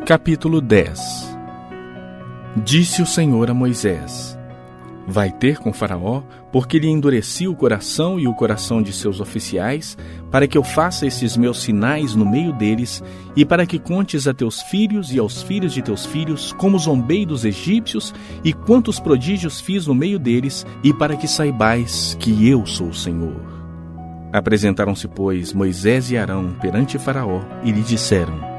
Capítulo 10. Disse o Senhor a Moisés: Vai ter com Faraó, porque lhe endureci o coração e o coração de seus oficiais, para que eu faça estes meus sinais no meio deles, e para que contes a teus filhos e aos filhos de teus filhos como zombei dos egípcios e quantos prodígios fiz no meio deles, e para que saibais que eu sou o Senhor. Apresentaram-se, pois, Moisés e Arão perante Faraó, e lhe disseram: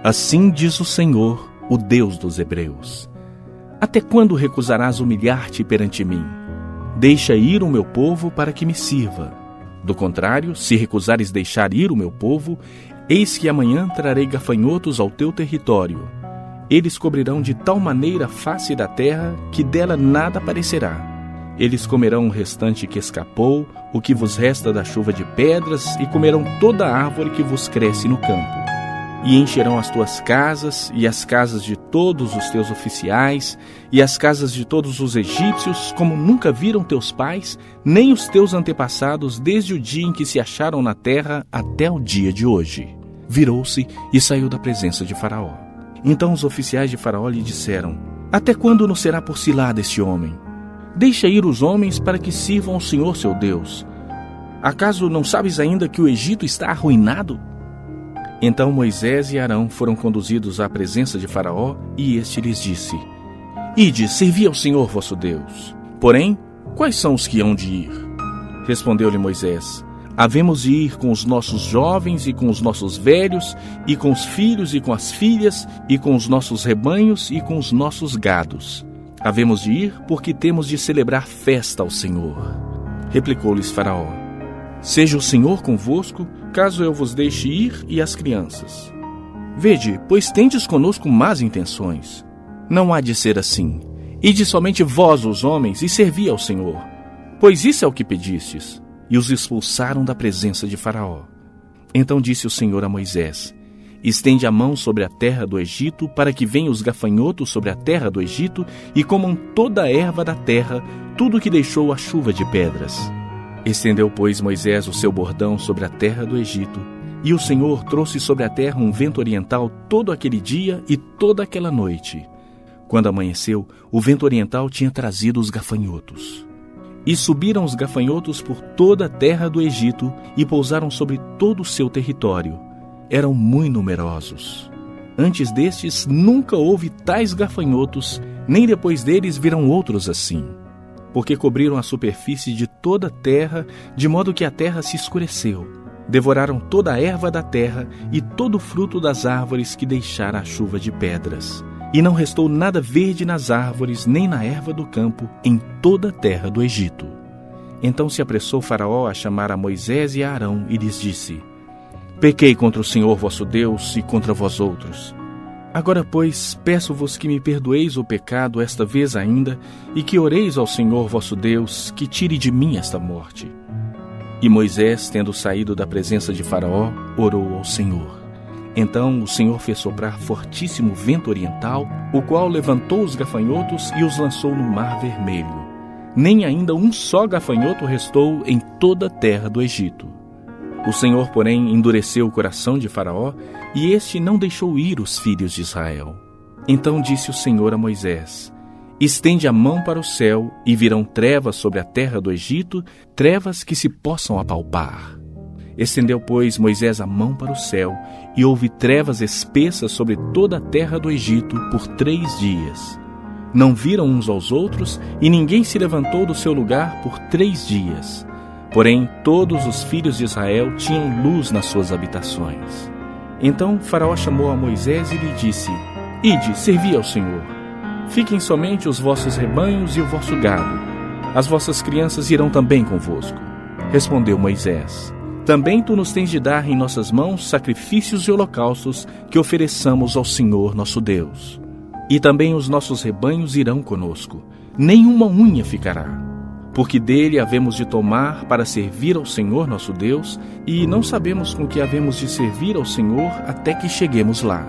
Assim diz o Senhor, o Deus dos Hebreus: Até quando recusarás humilhar-te perante mim? Deixa ir o meu povo para que me sirva. Do contrário, se recusares deixar ir o meu povo, eis que amanhã trarei gafanhotos ao teu território. Eles cobrirão de tal maneira a face da terra que dela nada aparecerá. Eles comerão o restante que escapou, o que vos resta da chuva de pedras, e comerão toda a árvore que vos cresce no campo. E encherão as tuas casas, e as casas de todos os teus oficiais, e as casas de todos os egípcios, como nunca viram teus pais, nem os teus antepassados, desde o dia em que se acharam na terra até o dia de hoje. Virou-se e saiu da presença de Faraó. Então os oficiais de Faraó lhe disseram: Até quando nos será por cilada este homem? Deixa ir os homens para que sirvam ao Senhor seu Deus. Acaso não sabes ainda que o Egito está arruinado? Então Moisés e Arão foram conduzidos à presença de Faraó, e este lhes disse: Ide, servi ao Senhor vosso Deus. Porém, quais são os que hão de ir? Respondeu-lhe Moisés: Havemos de ir com os nossos jovens e com os nossos velhos, e com os filhos e com as filhas, e com os nossos rebanhos e com os nossos gados. Havemos de ir porque temos de celebrar festa ao Senhor. Replicou-lhes Faraó: Seja o Senhor convosco, caso eu vos deixe ir e as crianças. Vede, pois tendes conosco más intenções. Não há de ser assim. Ide somente vós, os homens, e servi ao Senhor, pois isso é o que pedistes. E os expulsaram da presença de Faraó. Então disse o Senhor a Moisés: Estende a mão sobre a terra do Egito, para que venham os gafanhotos sobre a terra do Egito, e comam toda a erva da terra, tudo que deixou a chuva de pedras. Estendeu, pois, Moisés o seu bordão sobre a terra do Egito, e o Senhor trouxe sobre a terra um vento oriental todo aquele dia e toda aquela noite. Quando amanheceu, o vento oriental tinha trazido os gafanhotos. E subiram os gafanhotos por toda a terra do Egito e pousaram sobre todo o seu território. Eram muito numerosos. Antes destes, nunca houve tais gafanhotos, nem depois deles virão outros assim. Porque cobriram a superfície de toda a terra, de modo que a terra se escureceu. Devoraram toda a erva da terra e todo o fruto das árvores que deixara a chuva de pedras. E não restou nada verde nas árvores, nem na erva do campo, em toda a terra do Egito. Então se apressou Faraó a chamar a Moisés e a Arão, e lhes disse: Pequei contra o Senhor vosso Deus e contra vós outros. Agora, pois, peço-vos que me perdoeis o pecado esta vez ainda, e que oreis ao Senhor vosso Deus, que tire de mim esta morte. E Moisés, tendo saído da presença de Faraó, orou ao Senhor. Então o Senhor fez soprar fortíssimo vento oriental, o qual levantou os gafanhotos e os lançou no mar vermelho. Nem ainda um só gafanhoto restou em toda a terra do Egito. O Senhor, porém, endureceu o coração de Faraó, e este não deixou ir os filhos de Israel. Então disse o Senhor a Moisés: Estende a mão para o céu, e virão trevas sobre a terra do Egito, trevas que se possam apalpar. Estendeu, pois, Moisés a mão para o céu, e houve trevas espessas sobre toda a terra do Egito por 3 dias. Não viram uns aos outros, e ninguém se levantou do seu lugar por 3 dias. Porém, todos os filhos de Israel tinham luz nas suas habitações. Então Faraó chamou a Moisés e lhe disse: Ide, servi ao Senhor. Fiquem somente os vossos rebanhos e o vosso gado. As vossas crianças irão também convosco. Respondeu Moisés: Também tu nos tens de dar em nossas mãos sacrifícios e holocaustos que ofereçamos ao Senhor nosso Deus. E também os nossos rebanhos irão conosco. Nenhuma unha ficará. Porque dele havemos de tomar para servir ao Senhor nosso Deus, e não sabemos com que havemos de servir ao Senhor até que cheguemos lá.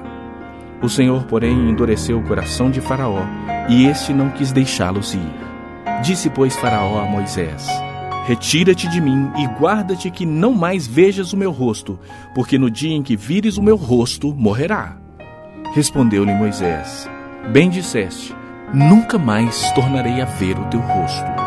O Senhor, porém, endureceu o coração de Faraó, e este não quis deixá-los ir. Disse, pois, Faraó a Moisés: Retira-te de mim e guarda-te que não mais vejas o meu rosto, porque no dia em que vires o meu rosto, morrerá. Respondeu-lhe Moisés: Bem disseste, nunca mais tornarei a ver o teu rosto.